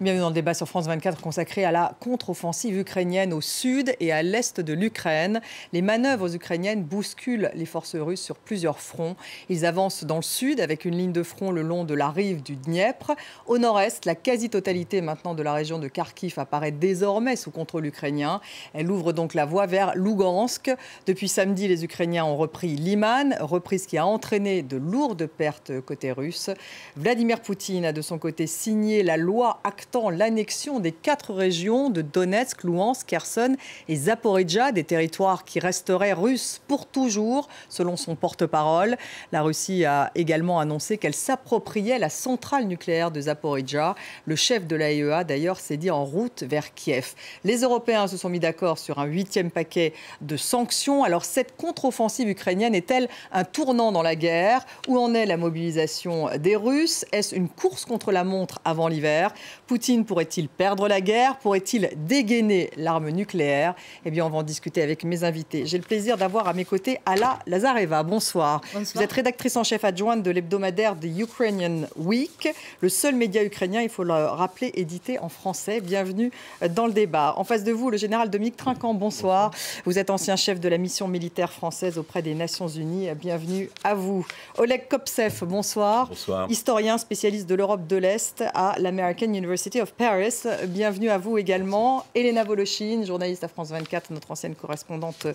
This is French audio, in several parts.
Bienvenue dans le débat sur France 24 consacré à la contre-offensive ukrainienne au sud et à l'est de l'Ukraine. Les manœuvres ukrainiennes bousculent les forces russes sur plusieurs fronts. Ils avancent dans le sud avec une ligne de front le long de la rive du Dniepr. Au nord-est, la quasi-totalité maintenant de la région de Kharkiv apparaît désormais sous contrôle ukrainien. Elle ouvre donc la voie vers Lougansk. Depuis samedi, les Ukrainiens ont repris Liman, reprise qui a entraîné de lourdes pertes côté russe. Vladimir Poutine a de son côté signé la loi actant l'annexion des 4 régions de Donetsk, Louhansk, Kherson et Zaporijjia, des territoires qui resteraient russes pour toujours, selon son porte-parole. La Russie a également annoncé qu'elle s'appropriait la centrale nucléaire de Zaporijjia. Le chef de l'AIEA, d'ailleurs, s'est dit en route vers Kiev. Les Européens se sont mis d'accord sur un 8e paquet de sanctions. Alors, cette contre-offensive ukrainienne est-elle un tournant dans la guerre? Où en est la mobilisation des Russes? Est-ce une course contre la montre avant l'hiver? Poutine pourrait-il perdre la guerre? Pourrait-il dégainer l'arme nucléaire? Eh bien, on va en discuter avec mes invités. J'ai le plaisir d'avoir à mes côtés Alla Lazareva. Bonsoir. Bonsoir. Vous êtes rédactrice en chef adjointe de l'hebdomadaire The Ukrainian Week, le seul média ukrainien, il faut le rappeler, édité en français. Bienvenue dans le débat. En face de vous, le général Dominique Trinquant. Bonsoir. Vous êtes ancien chef de la mission militaire française auprès des Nations Unies. Bienvenue à vous. Oleg Kopsev, bonsoir. Bonsoir. Historien spécialiste de l'Europe de l'Est à l'American University of Paris. Bienvenue à vous également. Elena Voloshin, journaliste à France 24, notre ancienne correspondante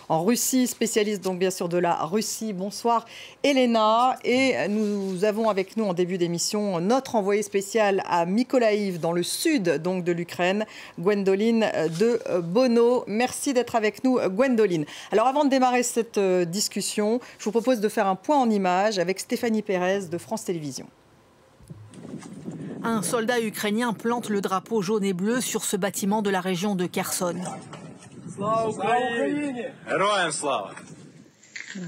en Russie, spécialiste donc bien sûr de la Russie. Bonsoir Elena. Et nous avons avec nous en début d'émission notre envoyé spécial à Mykolaiv, dans le sud donc de l'Ukraine, Gwendoline de Bono. Merci d'être avec nous, Gwendoline. Alors avant de démarrer cette discussion, je vous propose de faire un point en images avec Stéphanie Pérez de France Télévisions. Un soldat ukrainien plante le drapeau jaune et bleu sur ce bâtiment de la région de Kherson.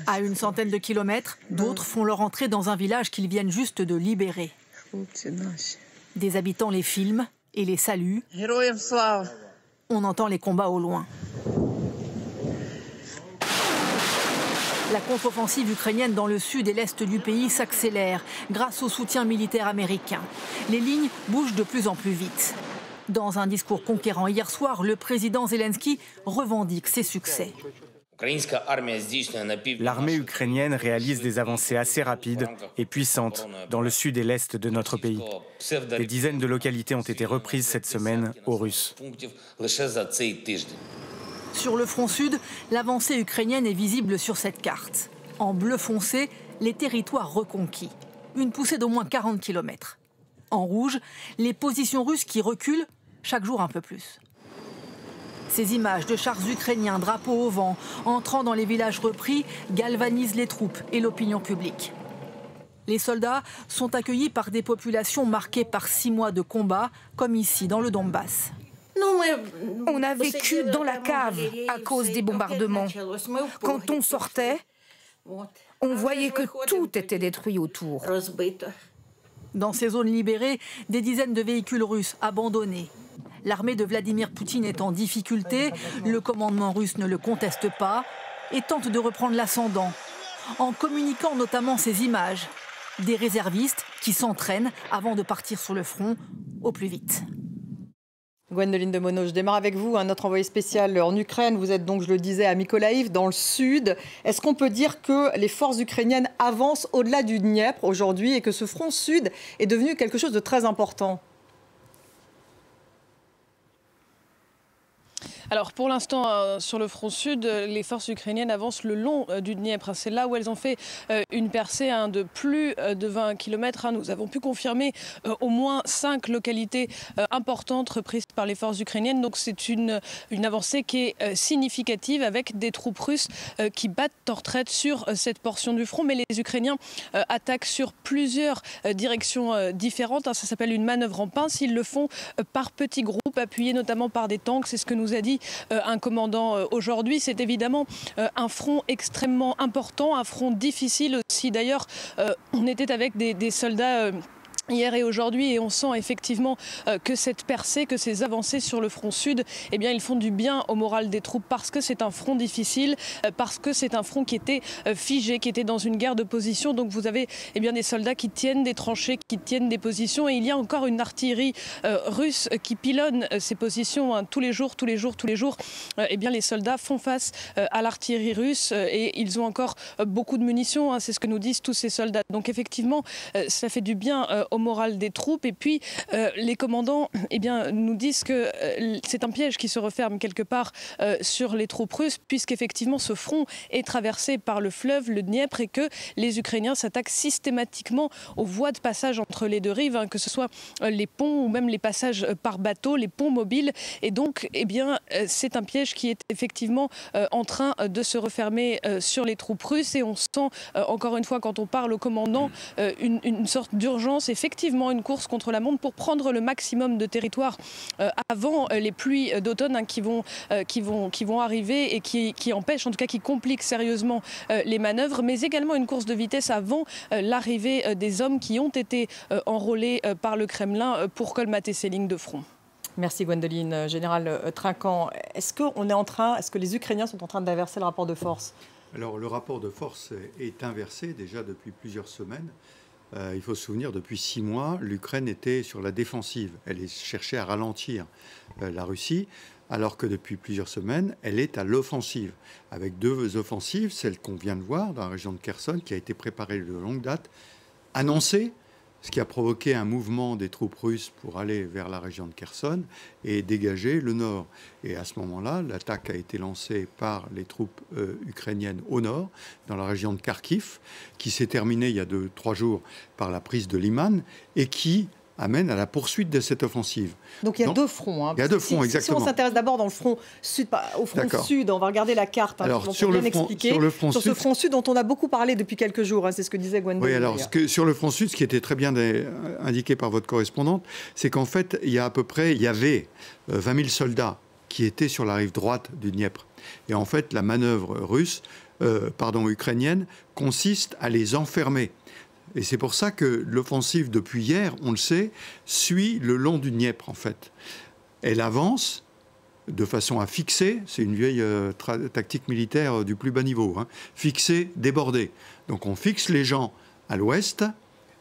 À une centaine de kilomètres, d'autres font leur entrée dans un village qu'ils viennent juste de libérer. Des habitants les filment et les saluent. On entend les combats au loin. La contre-offensive ukrainienne dans le sud et l'est du pays s'accélère grâce au soutien militaire américain. Les lignes bougent de plus en plus vite. Dans un discours conquérant hier soir, le président Zelensky revendique ses succès. L'armée ukrainienne réalise des avancées assez rapides et puissantes dans le sud et l'est de notre pays. Des dizaines de localités ont été reprises cette semaine aux Russes. Sur le front sud, l'avancée ukrainienne est visible sur cette carte. En bleu foncé, les territoires reconquis. Une poussée d'au moins 40 km. En rouge, les positions russes qui reculent chaque jour un peu plus. Ces images de chars ukrainiens, drapeaux au vent, entrant dans les villages repris, galvanisent les troupes et l'opinion publique. Les soldats sont accueillis par des populations marquées par 6 mois de combat, comme ici dans le Donbass. On a vécu dans la cave à cause des bombardements. Quand on sortait, on voyait que tout était détruit autour. Dans ces zones libérées, des dizaines de véhicules russes abandonnés. L'armée de Vladimir Poutine est en difficulté, le commandement russe ne le conteste pas et tente de reprendre l'ascendant, en communiquant notamment ces images. Des réservistes qui s'entraînent avant de partir sur le front au plus vite. Gwendoline de Bono, je démarre avec vous, notre envoyé spécial en Ukraine. Vous êtes donc, je le disais, à Mykolaiv, dans le sud. Est-ce qu'on peut dire que les forces ukrainiennes avancent au-delà du Dniepr aujourd'hui et que ce front sud est devenu quelque chose de très important ? Alors pour l'instant, sur le front sud, les forces ukrainiennes avancent le long du Dniepr. C'est là où elles ont fait une percée de plus de 20 km. Nous avons pu confirmer au moins 5 localités importantes reprises par les forces ukrainiennes. Donc c'est une avancée qui est significative avec des troupes russes qui battent en retraite sur cette portion du front. Mais les Ukrainiens attaquent sur plusieurs directions différentes. Ça s'appelle une manœuvre en pince. Ils le font par petits groupes, appuyés notamment par des tanks. C'est ce que nous a dit un commandant aujourd'hui. C'est évidemment un front extrêmement important, un front difficile aussi. D'ailleurs, on était avec des soldats hier et aujourd'hui, et on sent effectivement que cette percée, que ces avancées sur le front sud, eh bien, ils font du bien au moral des troupes parce que c'est un front difficile, parce que c'est un front qui était figé, qui était dans une guerre de position. Donc vous avez des soldats qui tiennent des tranchées, qui tiennent des positions, et il y a encore une artillerie russe qui pilonne ces positions tous les jours. Les soldats font face à l'artillerie russe et ils ont encore beaucoup de munitions, c'est ce que nous disent tous ces soldats. Donc effectivement, ça fait du bien au moral des troupes. Et puis les commandants nous disent que c'est un piège qui se referme quelque part sur les troupes russes, puisqu'effectivement ce front est traversé par le fleuve, le Dniepr, et que les Ukrainiens s'attaquent systématiquement aux voies de passage entre les deux rives, que ce soit les ponts ou même les passages par bateau, les ponts mobiles. Et donc c'est un piège qui est effectivement en train de se refermer sur les troupes russes. Et on sent encore une fois, quand on parle au commandant, une sorte d'urgence, effectivement une course contre la montre pour prendre le maximum de territoire avant les pluies d'automne qui vont arriver et qui empêchent, en tout cas qui compliquent sérieusement les manœuvres, mais également une course de vitesse avant l'arrivée des hommes qui ont été enrôlés par le Kremlin pour colmater ces lignes de front. Merci Gwendoline. Général Trinquant, est-ce que les Ukrainiens sont en train d'inverser le rapport de force? Alors le rapport de force est inversé déjà depuis plusieurs semaines. Il faut se souvenir, depuis 6 mois, l'Ukraine était sur la défensive. Elle cherchait à ralentir la Russie, alors que depuis plusieurs semaines, elle est à l'offensive, avec 2 offensives, celle qu'on vient de voir dans la région de Kherson, qui a été préparée de longue date, annoncée, ce qui a provoqué un mouvement des troupes russes pour aller vers la région de Kherson et dégager le nord. Et à ce moment-là, l'attaque a été lancée par les troupes ukrainiennes au nord, dans la région de Kharkiv, qui s'est terminée il y a 3 jours par la prise de Liman et qui amène à la poursuite de cette offensive. Donc il y a 2 fronts. Il y a 2 fronts, exactement. Si on s'intéresse d'abord dans le front sud, au front sud, on va regarder la carte. Alors sur ce front sud dont on a beaucoup parlé depuis quelques jours, c'est ce que disait Gwendoline. Oui, alors sur le front sud, ce qui était très bien indiqué par votre correspondante, c'est qu'en fait, il y avait 20 000 soldats qui étaient sur la rive droite du Dniepr. Et en fait, la manœuvre ukrainienne consiste à les enfermer. Et c'est pour ça que l'offensive, depuis hier, on le sait, suit le long du Dniepr, en fait. Elle avance de façon à fixer, c'est une vieille tactique militaire du plus bas niveau, fixer, déborder. Donc on fixe les gens à l'ouest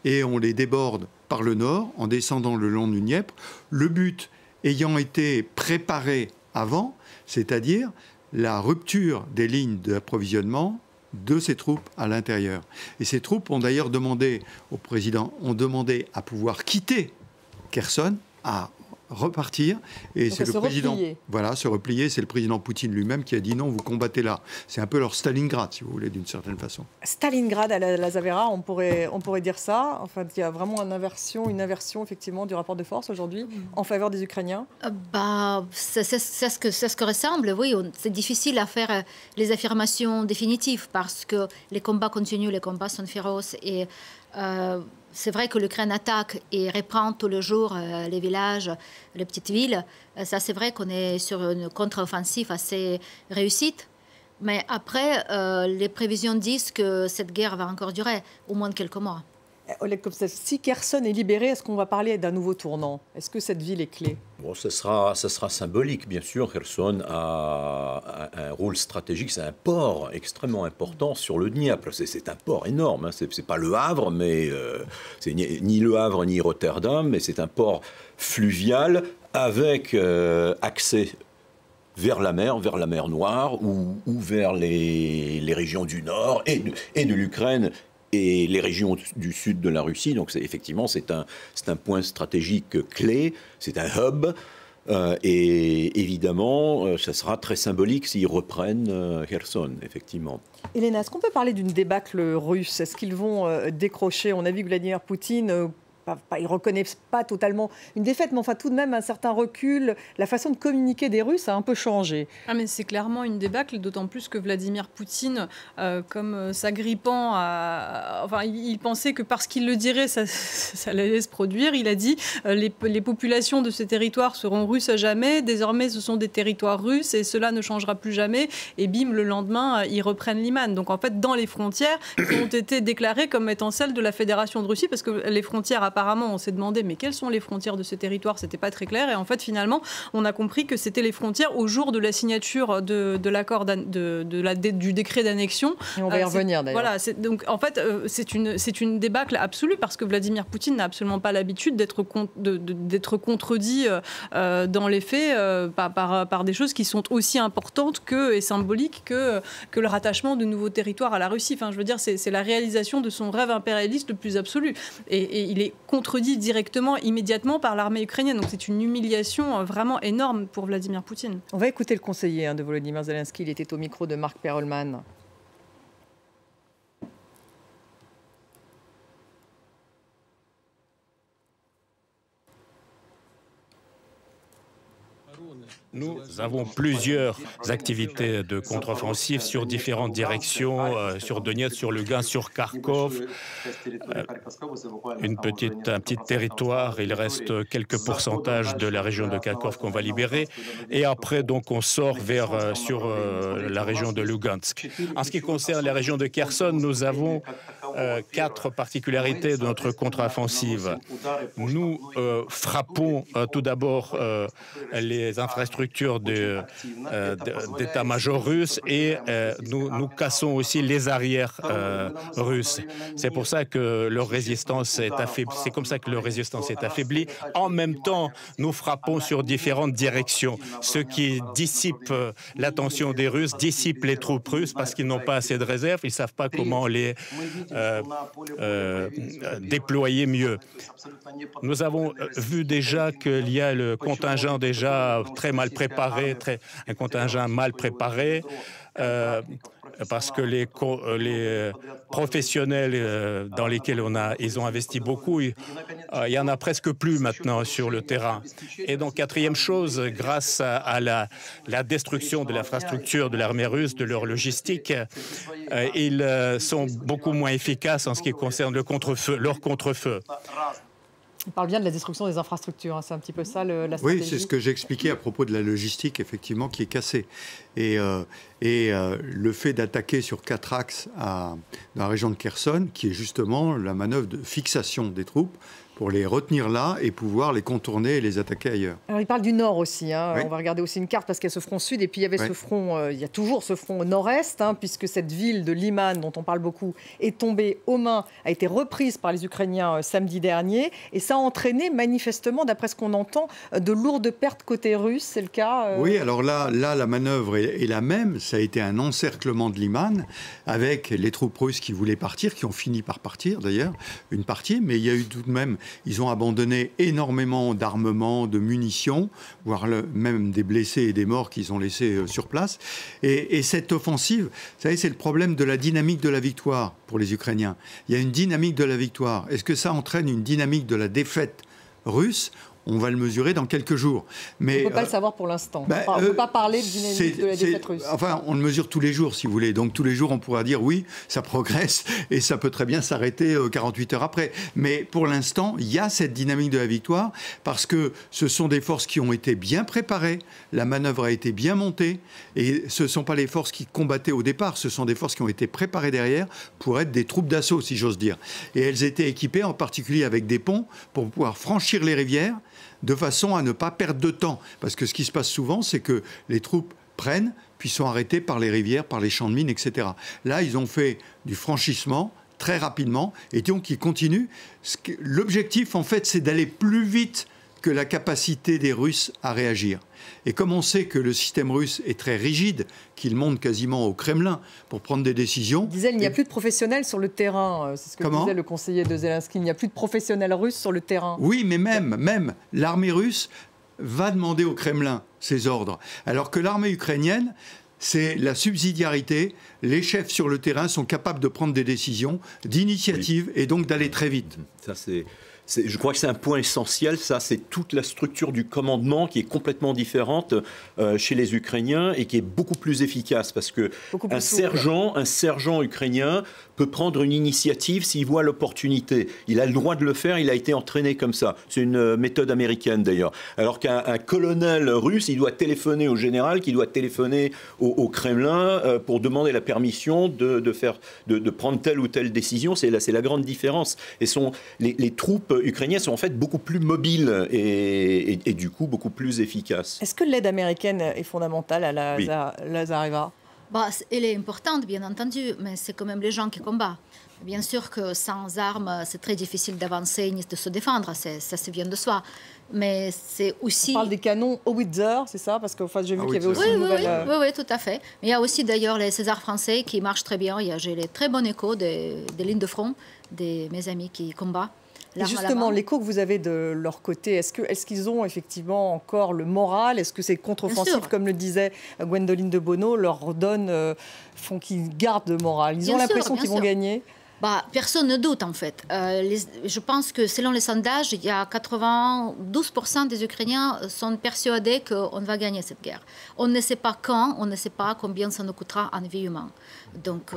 et on les déborde par le nord en descendant le long du Dniepr. Le but ayant été préparé avant, c'est-à-dire la rupture des lignes d'approvisionnement de ces troupes à l'intérieur. Et ces troupes ont d'ailleurs demandé au président, à pouvoir quitter Kherson, à repartir. Et c'est le président, se replier. C'est le président Poutine lui-même qui a dit non, vous combattez là. C'est un peu leur Stalingrad, si vous voulez, d'une certaine façon. Stalingrad à la Zavera, on pourrait dire ça. En fait, il y a vraiment une inversion effectivement du rapport de force aujourd'hui en faveur des Ukrainiens. C'est ce que ressemble. Oui, c'est difficile à faire les affirmations définitives parce que les combats continuent, les combats sont féroces et c'est vrai que l'Ukraine attaque et reprend tous les jours les villages, les petites villes. Ça, c'est vrai qu'on est sur une contre-offensive assez réussie. Mais après, les prévisions disent que cette guerre va encore durer au moins quelques mois. Oleg Kopsev, si Kherson est libéré, est-ce qu'on va parler d'un nouveau tournant? Est-ce que cette ville est clé? Bon, ça sera symbolique, bien sûr. Kherson a un rôle stratégique. C'est un port extrêmement important sur le Dniepr. C'est un port énorme. C'est pas le Havre, mais c'est ni le Havre ni Rotterdam, mais c'est un port fluvial avec accès vers la mer Noire ou vers les régions du nord et de l'Ukraine et les régions du sud de la Russie. Donc effectivement, c'est un point stratégique clé, c'est un hub. Et évidemment, ça sera très symbolique s'ils reprennent Kherson, effectivement. Elena, est-ce qu'on peut parler d'une débâcle russe? Est-ce qu'ils vont décrocher? On a vu que Vladimir Poutine... ils ne reconnaissent pas totalement une défaite, mais enfin tout de même un certain recul. La façon de communiquer des Russes a un peu changé. Mais c'est clairement une débâcle, d'autant plus que Vladimir Poutine, comme s'agrippant il pensait que parce qu'il le dirait, ça allait se produire. Il a dit les populations de ces territoires seront russes à jamais. Désormais, ce sont des territoires russes et cela ne changera plus jamais. Et bim, le lendemain, ils reprennent Liman. Donc en fait, dans les frontières qui ont été déclarées comme étant celles de la Fédération de Russie, parce que les frontières à apparemment, on s'est demandé mais quelles sont les frontières de ce territoire, c'était pas très clair. Et en fait, finalement, on a compris que c'était les frontières au jour de la signature de l'accord du décret d'annexion. Et on va y revenir d'ailleurs. Voilà, donc en fait, c'est une débâcle absolue parce que Vladimir Poutine n'a absolument pas l'habitude d'être contredit dans les faits par des choses qui sont aussi importantes et symboliques que le rattachement de nouveaux territoires à la Russie. Enfin, je veux dire, c'est la réalisation de son rêve impérialiste le plus absolu. Et il est contredit directement, immédiatement par l'armée ukrainienne. Donc c'est une humiliation vraiment énorme pour Vladimir Poutine. On va écouter le conseiller de Volodymyr Zelensky. Il était au micro de Marc Perelman. Nous avons plusieurs activités de contre-offensive sur différentes directions, sur Donetsk, sur Lugansk, sur Kharkov. Un petit territoire, il reste quelques pourcentages de la région de Kharkov qu'on va libérer. Et après, donc, on sort sur la région de Lugansk. En ce qui concerne la région de Kherson, nous avons 4 particularités de notre contre-offensive. Nous frappons tout d'abord les infrastructures d'état-major russe et nous cassons aussi les arrières russes. C'est pour ça que leur résistance est affaiblie. C'est comme ça que leur résistance est affaiblie. En même temps, nous frappons sur différentes directions, ce qui dissipe l'attention des Russes, dissipe les troupes russes parce qu'ils n'ont pas assez de réserves, ils ne savent pas comment les déployer mieux. Nous avons vu déjà qu'il y a le contingent déjà très mal préparé, un contingent mal préparé, parce que les professionnels dans lesquels ils ont investi beaucoup, il y en a presque plus maintenant sur le terrain. Et donc, 4e chose, grâce à la destruction de l'infrastructure de l'armée russe, de leur logistique, ils sont beaucoup moins efficaces en ce qui concerne leur contre-feu. On parle bien de la destruction des infrastructures, hein. C'est un petit peu ça la stratégie. Oui, c'est ce que j'expliquais à propos de la logistique, effectivement, qui est cassée. Et le fait d'attaquer sur 4 axes dans la région de Kherson, qui est justement la manœuvre de fixation des troupes, pour les retenir là et pouvoir les contourner et les attaquer ailleurs. Alors, il parle du nord aussi. Hein. Oui. On va regarder aussi une carte parce qu'il y a ce front sud et puis il y avait ce front, il y a toujours ce front au nord-est, hein, puisque cette ville de Liman, dont on parle beaucoup, est tombée aux mains, a été reprise par les Ukrainiens samedi dernier. Et ça a entraîné manifestement, d'après ce qu'on entend, de lourdes pertes côté russe. C'est le cas Oui, alors là, la manœuvre est la même. Ça a été un encerclement de Liman avec les troupes russes qui voulaient partir, qui ont fini par partir d'ailleurs, une partie, mais il y a eu tout de même... Ils ont abandonné énormément d'armements, de munitions, voire même des blessés et des morts qu'ils ont laissés sur place. Et cette offensive, vous savez, c'est le problème de la dynamique de la victoire pour les Ukrainiens. Il y a une dynamique de la victoire. Est-ce que ça entraîne une dynamique de la défaite russe ? On va le mesurer dans quelques jours. Mais, on ne peut pas le savoir pour l'instant. On ne peut pas parler de dynamique de la défaite russe. Enfin, on le mesure tous les jours, si vous voulez. Donc, tous les jours, on pourra dire oui, ça progresse et ça peut très bien s'arrêter 48 heures après. Mais pour l'instant, il y a cette dynamique de la victoire parce que ce sont des forces qui ont été bien préparées, la manœuvre a été bien montée et ce ne sont pas les forces qui combattaient au départ, ce sont des forces qui ont été préparées derrière pour être des troupes d'assaut, si j'ose dire. Et elles étaient équipées en particulier avec des ponts pour pouvoir franchir les rivières de façon à ne pas perdre de temps. Parce que ce qui se passe souvent, c'est que les troupes prennent, puis sont arrêtées par les rivières, par les champs de mines, etc. Là, ils ont fait du franchissement très rapidement, et donc ils continuent. L'objectif, en fait, c'est d'aller plus vite que la capacité des Russes à réagir. Et comme on sait que le système russe est très rigide, qu'il monte quasiment au Kremlin pour prendre des décisions... Il disait qu'il n'y a plus de professionnels sur le terrain. C'est ce que disait le conseiller de Zelensky. Il n'y a plus de professionnels russes sur le terrain. Oui, mais même l'armée russe va demander au Kremlin ses ordres. Alors que l'armée ukrainienne, c'est la subsidiarité. Les chefs sur le terrain sont capables de prendre des décisions, d'initiative et donc d'aller très vite. Ça, je crois que c'est un point essentiel, ça, c'est toute la structure du commandement qui est complètement différente chez les Ukrainiens et qui est beaucoup plus efficace parce que un sergent ukrainien peut prendre une initiative s'il voit l'opportunité. Il a le droit de le faire, il a été entraîné comme ça. C'est une méthode américaine d'ailleurs. Alors qu'un colonel russe, il doit téléphoner au général, qui doit téléphoner au Kremlin pour demander la permission de prendre telle ou telle décision. C'est la grande différence. Et les troupes ukrainiens sont en fait beaucoup plus mobiles et du coup beaucoup plus efficaces. Est-ce que l'aide américaine est fondamentale à Lazareva? Elle est importante, bien entendu, mais c'est quand même les gens qui combattent. Bien sûr que sans armes, c'est très difficile d'avancer ni de se défendre, ça se vient de soi. Mais c'est aussi... On parle des canons Howitzer, c'est ça? Parce que j'ai vu qu'il y avait aussi une nouvelle... Oui, tout à fait. Mais il y a aussi d'ailleurs les Césars français qui marchent très bien. J'ai les très bons échos des lignes de front de mes amis qui combattent. Et justement, l'écho que vous avez de leur côté, est-ce qu'ils ont effectivement encore le moral? Est-ce que ces contre-offensives, comme le disait Gwendoline de Bono, leur font qu'ils gardent le moral? Ils ont l'impression qu'ils vont gagner? Personne ne doute en fait. Je pense que selon les sondages, il y a 92% des Ukrainiens sont persuadés qu'on va gagner cette guerre. On ne sait pas quand, on ne sait pas combien ça nous coûtera en vie humaine. Donc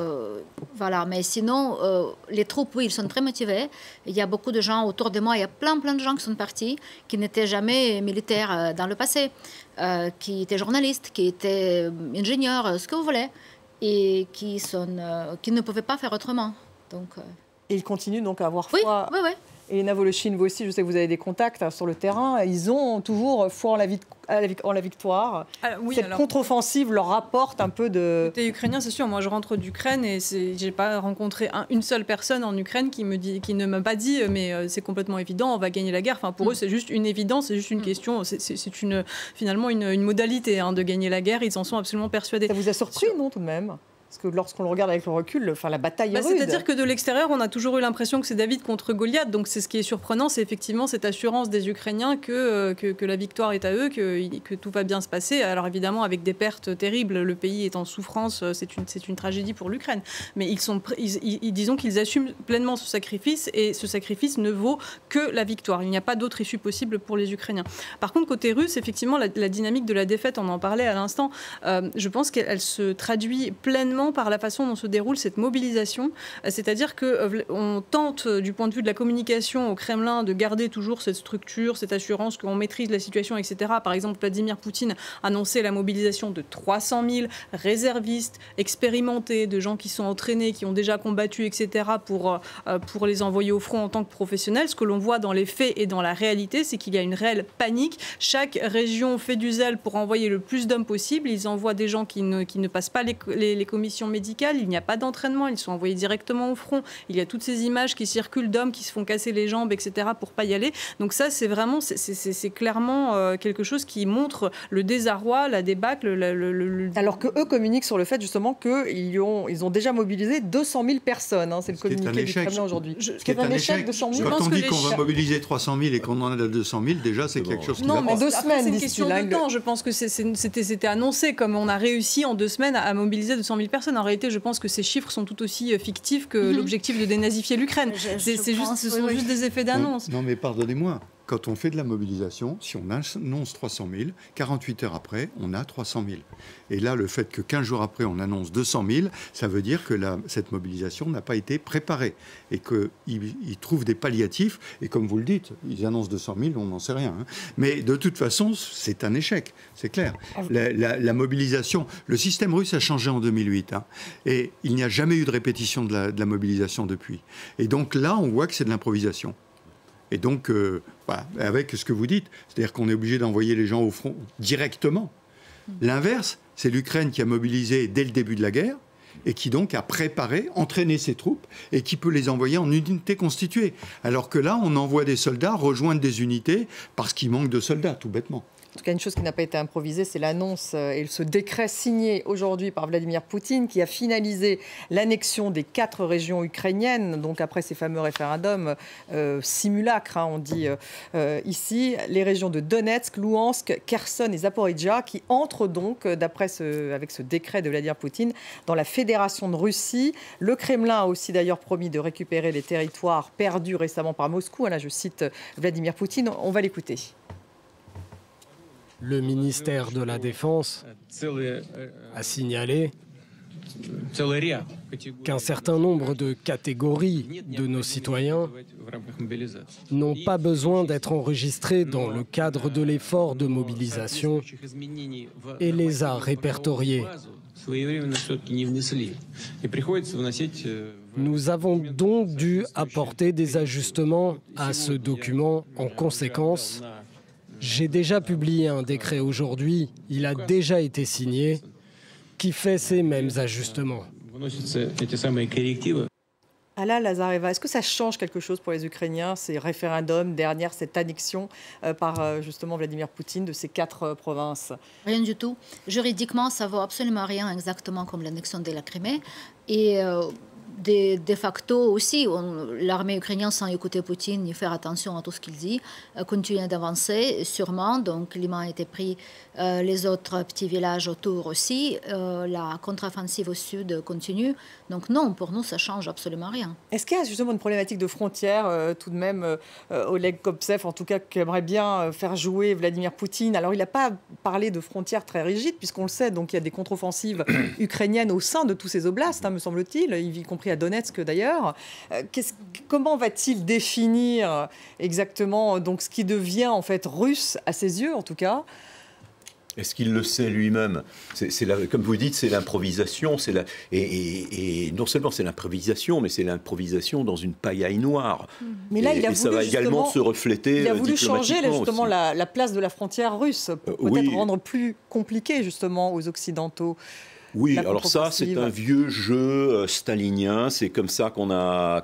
voilà, mais sinon, les troupes, oui, ils sont très motivés. Il y a beaucoup de gens autour de moi, il y a plein de gens qui sont partis, qui n'étaient jamais militaires dans le passé, qui étaient journalistes, qui étaient ingénieurs, ce que vous voulez, et qui ne pouvaient pas faire autrement. Donc, Et ils continuent donc à avoir foi. Oui. Et Elena Voloshin, vous aussi, je sais que vous avez des contacts sur le terrain. Ils ont toujours foi en la victoire. Cette contre-offensive leur rapporte un peu de... Côté ukrainien, c'est sûr. Moi, je rentre d'Ukraine et j'ai pas rencontré une seule personne en Ukraine qui ne m'a pas dit mais c'est complètement évident, on va gagner la guerre. Enfin, pour eux, c'est juste une évidence, c'est juste une question. C'est finalement une modalité de gagner la guerre. Ils en sont absolument persuadés. Ça vous a surpris, non, tout de même? Parce que lorsqu'on le regarde avec le recul, la bataille est rude. C'est-à-dire que de l'extérieur, on a toujours eu l'impression que c'est David contre Goliath. Donc c'est ce qui est surprenant, c'est effectivement cette assurance des Ukrainiens que la victoire est à eux, que tout va bien se passer. Alors évidemment, avec des pertes terribles, le pays est en souffrance, c'est une tragédie pour l'Ukraine. Mais disons qu'ils assument pleinement ce sacrifice et ce sacrifice ne vaut que la victoire. Il n'y a pas d'autre issue possible pour les Ukrainiens. Par contre, côté russe, effectivement, la dynamique de la défaite, on en parlait à l'instant, je pense qu'elle se traduit pleinement par la façon dont se déroule cette mobilisation. C'est-à-dire qu'on tente, du point de vue de la communication au Kremlin, de garder toujours cette structure, cette assurance qu'on maîtrise la situation, etc. Par exemple, Vladimir Poutine annonçait la mobilisation de 300 000 réservistes expérimentés, de gens qui sont entraînés, qui ont déjà combattu, etc., pour les envoyer au front en tant que professionnels. Ce que l'on voit dans les faits et dans la réalité, c'est qu'il y a une réelle panique. Chaque région fait du zèle pour envoyer le plus d'hommes possible. Ils envoient des gens qui ne passent pas les commissions médicales, il n'y a pas d'entraînement, ils sont envoyés directement au front. Il y a toutes ces images qui circulent d'hommes qui se font casser les jambes, etc., pour pas y aller. Donc ça, c'est vraiment, c'est clairement quelque chose qui montre le désarroi, la débâcle. Alors qu'eux communiquent sur le fait justement qu'ils ont déjà mobilisé 200 000 personnes. C'est le communiqué du Kremlin aujourd'hui. C'est un échec. 200 000. Quand on dit qu'on va mobiliser 300 000 et qu'on en a 200 000, déjà, c'est quelque chose qui va pas. Non, mais 2 semaines, c'est une question de temps. Je pense que c'était annoncé, comme on a réussi en 2 semaines à mobiliser 200 000 personnes. En réalité, je pense que ces chiffres sont tout aussi fictifs que l'objectif de dénazifier l'Ukraine. Ce sont juste des effets d'annonce. Non, mais pardonnez-moi. Quand on fait de la mobilisation, si on annonce 300 000, 48 heures après, on a 300 000. Et là, le fait que 15 jours après, on annonce 200 000, ça veut dire que cette mobilisation n'a pas été préparée et qu'ils trouvent des palliatifs. Et comme vous le dites, ils annoncent 200 000, on n'en sait rien. Mais de toute façon, c'est un échec, c'est clair. La mobilisation, le système russe a changé en 2008. Et il n'y a jamais eu de répétition de la mobilisation depuis. Et donc là, on voit que c'est de l'improvisation. Et donc, avec ce que vous dites, c'est-à-dire qu'on est obligé d'envoyer les gens au front directement. L'inverse, c'est l'Ukraine qui a mobilisé dès le début de la guerre et qui donc a préparé, entraîné ses troupes et qui peut les envoyer en unités constituées. Alors que là, on envoie des soldats rejoindre des unités parce qu'il manque de soldats, tout bêtement. En tout cas, une chose qui n'a pas été improvisée, c'est l'annonce et ce décret signé aujourd'hui par Vladimir Poutine qui a finalisé l'annexion des 4 régions ukrainiennes, donc après ces fameux référendums simulacres, on dit ici, les régions de Donetsk, Louhansk, Kherson et Zaporizhzhia qui entrent donc, avec ce décret de Vladimir Poutine, dans la Fédération de Russie. Le Kremlin a aussi d'ailleurs promis de récupérer les territoires perdus récemment par Moscou. Là, je cite Vladimir Poutine, on va l'écouter. Le ministère de la Défense a signalé qu'un certain nombre de catégories de nos citoyens n'ont pas besoin d'être enregistrés dans le cadre de l'effort de mobilisation et les a répertoriés Nous avons donc dû apporter des ajustements à ce document en conséquence. J'ai déjà publié un décret aujourd'hui, il a déjà été signé, qui fait ces mêmes ajustements. Alla Lazareva, est-ce que ça change quelque chose pour les Ukrainiens, ces référendums derrière cette annexion par justement Vladimir Poutine de ces 4 provinces? Rien du tout. Juridiquement, ça vaut absolument rien, exactement comme l'annexion de la Crimée. Et de facto aussi, l'armée ukrainienne, sans écouter Poutine ni faire attention à tout ce qu'il dit, continue d'avancer sûrement. Donc Liman a été pris, les autres petits villages autour aussi. La contre-offensive au sud continue. Donc non, pour nous, ça change absolument rien. Est-ce qu'il y a justement une problématique de frontières tout de même, Oleg Kopsev, en tout cas, qui aimerait bien faire jouer Vladimir Poutine? Alors il n'a pas parlé de frontières très rigides, puisqu'on le sait, donc il y a des contre-offensives ukrainiennes au sein de tous ces oblasts, me semble-t-il, y compris à Donetsk d'ailleurs. Comment va-t-il définir exactement donc, ce qui devient en fait russe, à ses yeux en tout cas? Est-ce qu'il le sait lui-même? Comme vous dites, c'est l'improvisation. Et non seulement c'est l'improvisation, mais c'est l'improvisation dans une paillaille noire. Mais là, ça va également se refléter. Il a voulu changer justement la place de la frontière russe, pour peut-être rendre plus compliqué justement aux Occidentaux. Oui, alors ça, c'est un vieux jeu stalinien. C'est comme ça qu'on a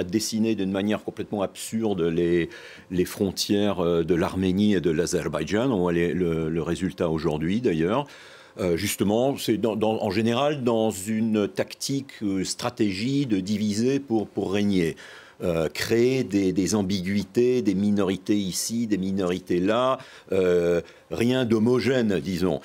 dessiné d'une manière complètement absurde les frontières de l'Arménie et de l'Azerbaïdjan. On voit le résultat aujourd'hui, d'ailleurs. Justement, c'est en général dans une tactique, stratégie de diviser pour régner. Créer des ambiguïtés, des minorités ici, des minorités là, rien d'homogène, disons.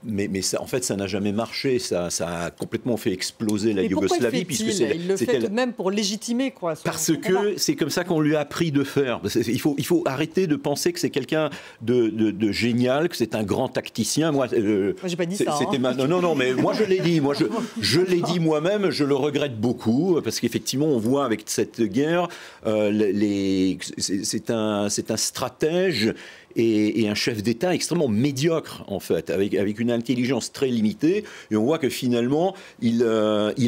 Mais ça, en fait, ça n'a jamais marché. Ça a complètement fait exploser la Yougoslavie. Il le fait tout de même pour légitimer, quoi. Parce que c'est comme ça qu'on lui a appris de faire. Il faut arrêter de penser que c'est quelqu'un de génial, que c'est un grand tacticien. Moi, j'ai pas dit ça. Non, mais moi je l'ai dit. Moi, je l'ai dit moi-même. Je le regrette beaucoup parce qu'effectivement, on voit avec cette guerre, c'est un stratège et un chef d'État extrêmement médiocre, en fait, avec une intelligence très limitée. Et on voit que finalement, il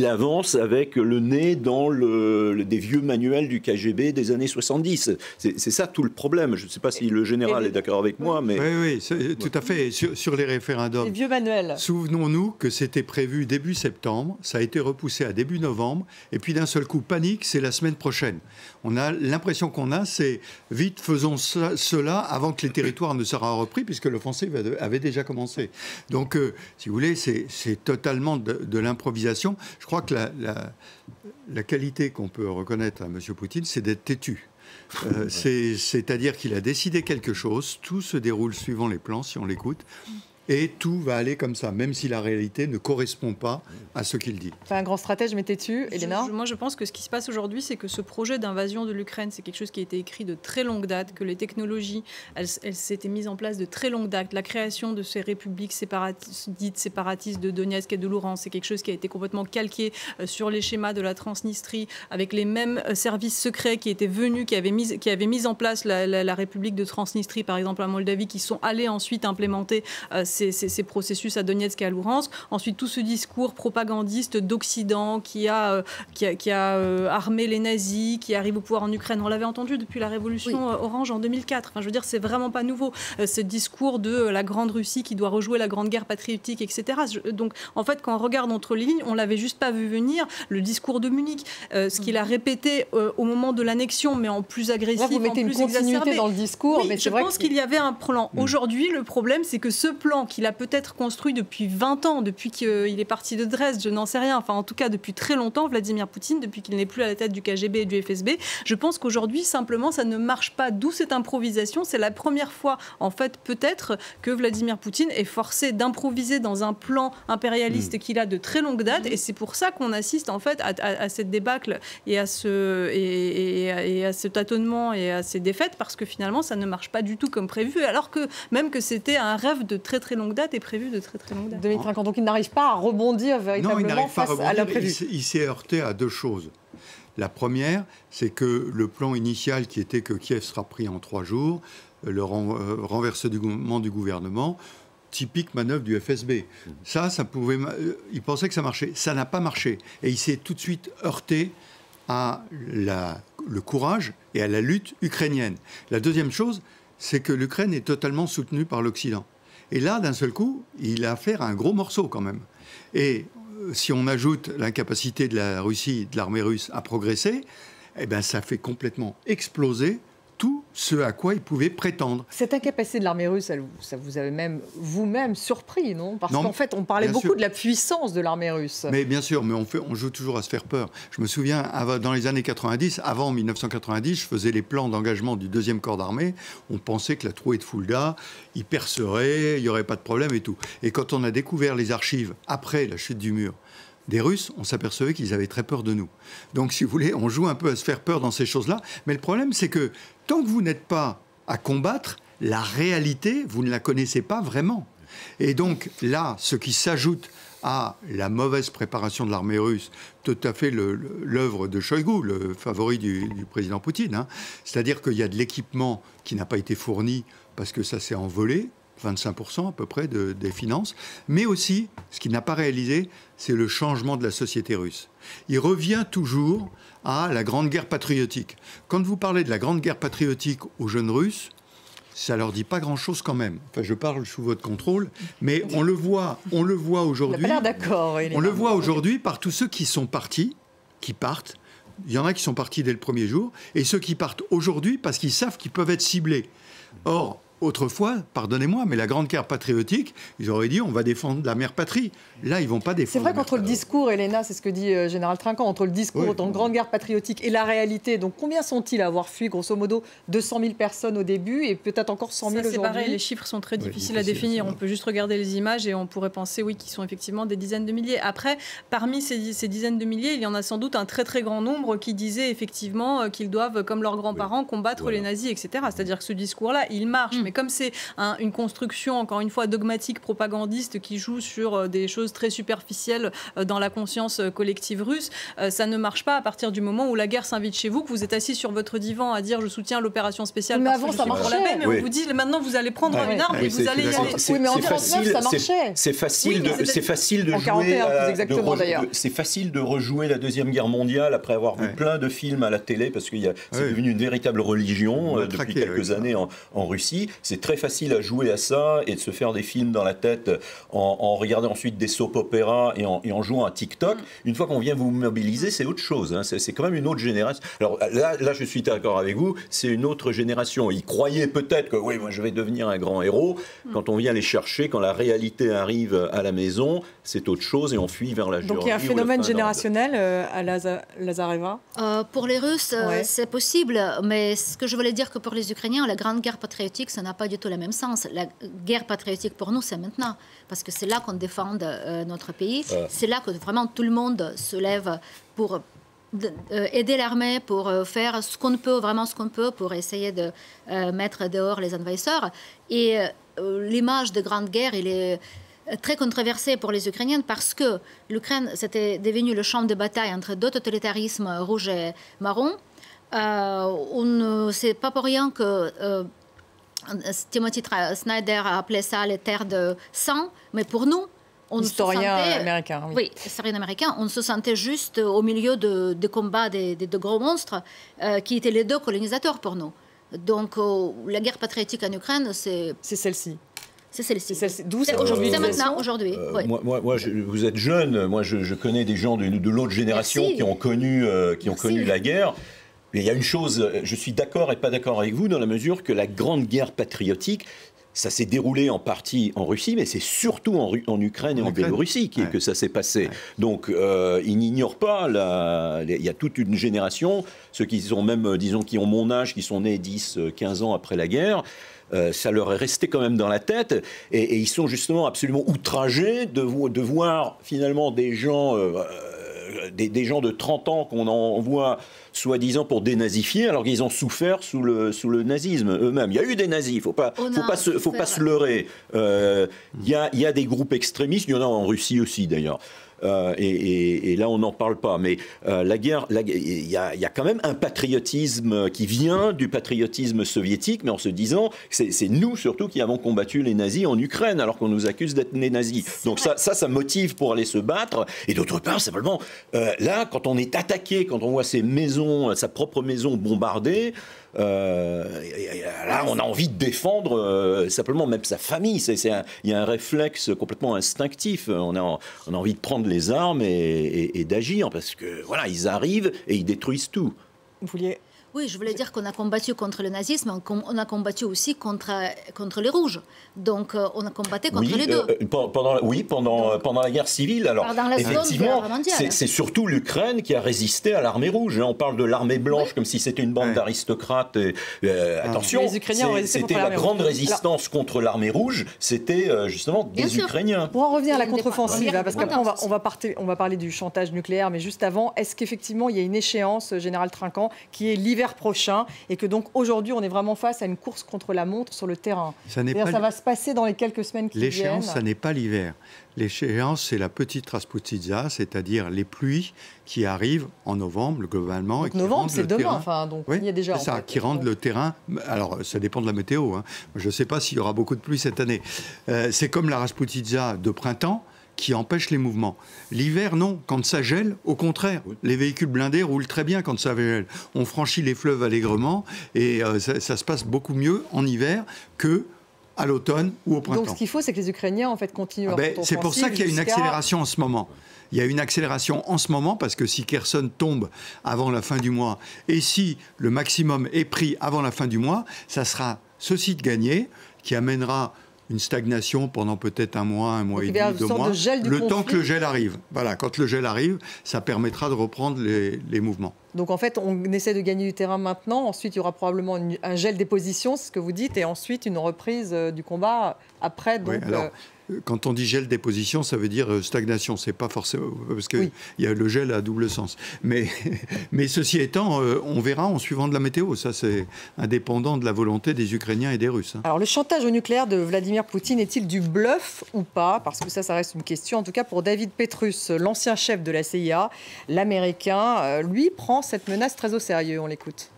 avance avec le nez dans des vieux manuels du KGB des années 70. C'est ça tout le problème. Je ne sais pas si le général est d'accord avec moi, mais... Oui, tout à fait. Sur les référendums, les vieux manuels. Souvenons-nous que c'était prévu début septembre, ça a été repoussé à début novembre, et puis d'un seul coup, panique, c'est la semaine prochaine. On a l'impression c'est vite, faisons cela avant que les territoires ne sera repris, puisque l'offensive avait déjà commencé. Donc, si vous voulez, c'est totalement de l'improvisation. Je crois que la qualité qu'on peut reconnaître à M. Poutine, c'est d'être têtu. C'est-à-dire qu'il a décidé quelque chose, tout se déroule suivant les plans, si on l'écoute, et tout va aller comme ça, même si la réalité ne correspond pas à ce qu'il dit. C'est un grand stratège, mais têtu, Elena? Moi, je pense que ce qui se passe aujourd'hui, c'est que ce projet d'invasion de l'Ukraine, c'est quelque chose qui a été écrit de très longue date, que les technologies, elles s'étaient mises en place de très longue date. La création de ces républiques dites séparatistes de Donetsk et de Luhansk, c'est quelque chose qui a été complètement calqué sur les schémas de la Transnistrie, avec les mêmes services secrets qui étaient venus, qui avaient mis en place la République de Transnistrie, par exemple, à Moldavie, qui sont allés ensuite implémenter ces processus à Donetsk et à Luhansk. Ensuite, tout ce discours propagandiste d'Occident qui a armé les nazis, qui arrive au pouvoir en Ukraine. On l'avait entendu depuis la révolution orange en 2004. Enfin, je veux dire, c'est vraiment pas nouveau. Ce discours de la grande Russie qui doit rejouer la grande guerre patriotique, etc. Donc, en fait, quand on regarde entre les lignes, on l'avait juste pas vu venir. Le discours de Munich, ce qu'il a répété au moment de l'annexion, mais en plus agressif, là, vous mettez en plus une continuité exacerbé. dans le discours. Oui, mais je pense qu'il y avait un plan. Aujourd'hui, le problème, c'est que ce plan qu'il a peut-être construit depuis 20 ans, depuis qu'il est parti de Dresde, je n'en sais rien, enfin en tout cas depuis très longtemps, Vladimir Poutine, depuis qu'il n'est plus à la tête du KGB et du FSB, je pense qu'aujourd'hui, simplement, ça ne marche pas. D'où cette improvisation. C'est la première fois, en fait, peut-être, que Vladimir Poutine est forcé d'improviser dans un plan impérialiste qu'il a de très longue date, et c'est pour ça qu'on assiste, en fait, à cette débâcle et à ce tâtonnement et à ces défaites, parce que finalement, ça ne marche pas du tout comme prévu, alors que même que c'était un rêve de très très longue date et prévu de très très longue date. Donc il n'arrive pas à rebondir véritablement face à l'imprévu. Il s'est heurté à deux choses. La première, c'est que le plan initial qui était que Kiev sera pris en 3 jours, le renversement du gouvernement, typique manœuvre du FSB. Ça pouvait... il pensait que ça marchait. Ça n'a pas marché. Et il s'est tout de suite heurté à le courage et à la lutte ukrainienne. La deuxième chose, c'est que l'Ukraine est totalement soutenue par l'Occident. Et là, d'un seul coup, il a affaire à un gros morceau quand même. Et si on ajoute l'incapacité de la Russie, de l'armée russe à progresser, eh ben, ça fait complètement exploser tout ce à quoi ils pouvaient prétendre. Cette incapacité de l'armée russe, ça vous avait même vous-même surpris, non? Parce qu'en fait, on parlait beaucoup de la puissance de l'armée russe. Mais bien sûr, mais on joue toujours à se faire peur. Je me souviens, dans les années 90, avant 1990, je faisais les plans d'engagement du 2e corps d'armée. On pensait que la trouée de Fulda, il percerait, il n'y aurait pas de problème et tout. Et quand on a découvert les archives après la chute du mur des Russes, on s'apercevait qu'ils avaient très peur de nous. Donc, si vous voulez, on joue un peu à se faire peur dans ces choses-là. Mais le problème, c'est que tant que vous n'êtes pas à combattre, la réalité, vous ne la connaissez pas vraiment. Et donc, là, ce qui s'ajoute à la mauvaise préparation de l'armée russe, tout à fait l'œuvre de Shoigu, le favori du président Poutine, hein. C'est-à-dire qu'il y a de l'équipement qui n'a pas été fourni parce que ça s'est envolé, 25% à peu près des finances, mais aussi, ce qu'il n'a pas réalisé, c'est le changement de la société russe. Il revient toujours à la grande guerre patriotique. Quand vous parlez de la grande guerre patriotique aux jeunes Russes, ça leur dit pas grand-chose quand même. Enfin, je parle sous votre contrôle, mais on le voit aujourd'hui. On le voit aujourd'hui par tous ceux qui sont partis, qui partent. Il y en a qui sont partis dès le premier jour, et ceux qui partent aujourd'hui parce qu'ils savent qu'ils peuvent être ciblés. Or, autrefois, pardonnez-moi, mais la grande guerre patriotique, ils auraient dit on va défendre la mère patrie. Là, ils ne vont pas défendre. C'est vrai qu'entre le discours, Elena, c'est ce que dit Général Trinquant, entre le discours dans la grande guerre patriotique et la réalité, donc combien sont-ils à avoir fui? Grosso modo, 200 000 personnes au début et peut-être encore 100 000 aujourd'hui. C'est pareil, les chiffres sont très difficiles à définir. On peut juste regarder les images et on pourrait penser, oui, qu'ils sont effectivement des dizaines de milliers. Après, parmi ces dizaines de milliers, il y en a sans doute un très très grand nombre qui disaient effectivement qu'ils doivent, comme leurs grands-parents, combattre les nazis, etc. C'est-à-dire que ce discours-là, il marche. Mais comme c'est une construction, encore une fois, dogmatique, propagandiste, qui joue sur des choses très superficielles dans la conscience collective russe, ça ne marche pas à partir du moment où la guerre s'invite chez vous, que vous êtes assis sur votre divan à dire je soutiens l'opération spéciale mais parce avant, que je ça suis pour la paix, mais on vous dit maintenant vous allez prendre une arme et vous allez y aller. Oui, mais en 1939, ça marchait. C'est facile de en jouer 41, plus exactement d'ailleurs. C'est facile de rejouer la Deuxième Guerre mondiale après avoir vu plein de films à la télé, parce que c'est devenu une véritable religion depuis quelques années en Russie. C'est très facile à jouer à ça et de se faire des films dans la tête en regardant ensuite des soap-opéras et en jouant à TikTok. Une fois qu'on vient vous mobiliser, c'est autre chose. Hein. C'est quand même une autre génération. Alors là, je suis d'accord avec vous, c'est une autre génération. Ils croyaient peut-être que oui, moi je vais devenir un grand héros. Quand on vient les chercher, quand la réalité arrive à la maison, c'est autre chose et on fuit vers la Géorgie. Donc il y a un phénomène générationnel à Lazareva. Pour les Russes, c'est possible, mais ce que je voulais dire que pour les Ukrainiens, la grande guerre patriotique, ça n'a pas du tout le même sens. La guerre patriotique pour nous, c'est maintenant, parce que c'est là qu'on défend notre pays. C'est là que vraiment tout le monde se lève pour aider l'armée, pour faire ce qu'on peut, vraiment ce qu'on peut, pour essayer de mettre dehors les envahisseurs. Et l'image de grande guerre, il est très controversée pour les Ukrainiens parce que l'Ukraine, c'était devenu le champ de bataille entre deux totalitarismes rouge et marron. C'est pas pour rien que Timothy Snyder a appelé ça les terres de sang, mais pour nous, historien américain. Oui, historien américain. On se sentait juste au milieu de combats de gros monstres qui étaient les deux colonisateurs pour nous. Donc la guerre patriotique en Ukraine, c'est celle-ci. C'est celle-ci. D'où c'est aujourd'hui. C'est maintenant, aujourd'hui. Moi, vous êtes jeune. Moi, je connais des gens de l'autre génération qui ont connu la guerre. Mais il y a une chose, je suis d'accord et pas d'accord avec vous dans la mesure que la grande guerre patriotique, ça s'est déroulé en partie en Russie, mais c'est surtout en Ukraine et en Biélorussie que ça s'est passé. Donc, ils n'ignorent pas, il y a toute une génération, ceux qui sont même, disons, qui ont mon âge, qui sont nés 10, 15 ans après la guerre, ça leur est resté quand même dans la tête, et ils sont justement absolument outragés de voir finalement des gens... Des gens de 30 ans qu'on envoie soi-disant pour dénazifier, alors qu'ils ont souffert sous le nazisme eux-mêmes. Il y a eu des nazis, faut pas se leurrer. Il y a des groupes extrémistes, il y en a en Russie aussi d'ailleurs. et là on n'en parle pas. Mais la guerre, il y a quand même un patriotisme qui vient du patriotisme soviétique, mais en se disant que c'est nous surtout qui avons combattu les nazis en Ukraine, alors qu'on nous accuse d'être des nazis. Donc ça motive pour aller se battre. Et d'autre part, simplement, là, quand on est attaqué, quand on voit ses maisons, sa propre maison bombardée, là, on a envie de défendre simplement même sa famille. Il y a un réflexe complètement instinctif. On a envie de prendre les armes et d'agir, parce que voilà, ils arrivent et ils détruisent tout. Vous vouliez... Oui, je voulais dire qu'on a combattu contre le nazisme, on a combattu aussi contre les Rouges. Donc, on a combattu contre les deux. Pendant la guerre civile. Alors, effectivement, c'est surtout l'Ukraine qui a résisté à l'armée rouge. On parle de l'armée blanche comme si c'était une bande d'aristocrates. Attention, c'était la grande résistance contre l'armée rouge. C'était justement des Ukrainiens. Pour en revenir à la contre-offensive, parce qu'après, on va parler du chantage nucléaire, mais juste avant, est-ce qu'effectivement, il y a une échéance, Général Trinquant, qui est l'hiver prochain, et que donc aujourd'hui on est vraiment face à une course contre la montre sur le terrain. Ça va se passer dans les quelques semaines qui viennent. L'échéance, ça n'est pas l'hiver. L'échéance, c'est la petite Rasputitsa, c'est-à-dire les pluies qui arrivent en novembre globalement. Donc novembre, c'est demain. Enfin, donc oui, il y a déjà. C'est ça, qui rendent le terrain. Alors, ça dépend de la météo. Hein. Je ne sais pas s'il y aura beaucoup de pluie cette année. C'est comme la Rasputitsa de printemps, qui empêche les mouvements. L'hiver, non. Quand ça gèle, au contraire, les véhicules blindés roulent très bien quand ça gèle. On franchit les fleuves allègrement et ça se passe beaucoup mieux en hiver que à l'automne ou au printemps. Donc ce qu'il faut, c'est que les Ukrainiens en fait continuent leur contre-offensive. C'est pour ça qu'il y a une accélération en ce moment. Il y a une accélération en ce moment parce que si Kherson tombe avant la fin du mois et si le maximum est pris avant la fin du mois, ça sera ceci de gagné qui amènera une stagnation pendant peut-être un mois et demi, 2 mois, le temps que le gel arrive. Voilà, quand le gel arrive, ça permettra de reprendre les mouvements. Donc en fait, on essaie de gagner du terrain maintenant. Ensuite, il y aura probablement un gel des positions, c'est ce que vous dites, et ensuite une reprise du combat après. Donc, oui, alors, quand on dit gel des positions, ça veut dire stagnation. C'est pas forcément parce que il y a le gel à double sens. Mais ceci étant, on verra en suivant de la météo. Ça, c'est indépendant de la volonté des Ukrainiens et des Russes. Hein. Alors, le chantage au nucléaire de Vladimir Poutine est-il du bluff ou pas? Parce que ça reste une question. En tout cas, pour David Petrus, l'ancien chef de la CIA, l'Américain, lui prend cette menace très au sérieux. On l'écoute.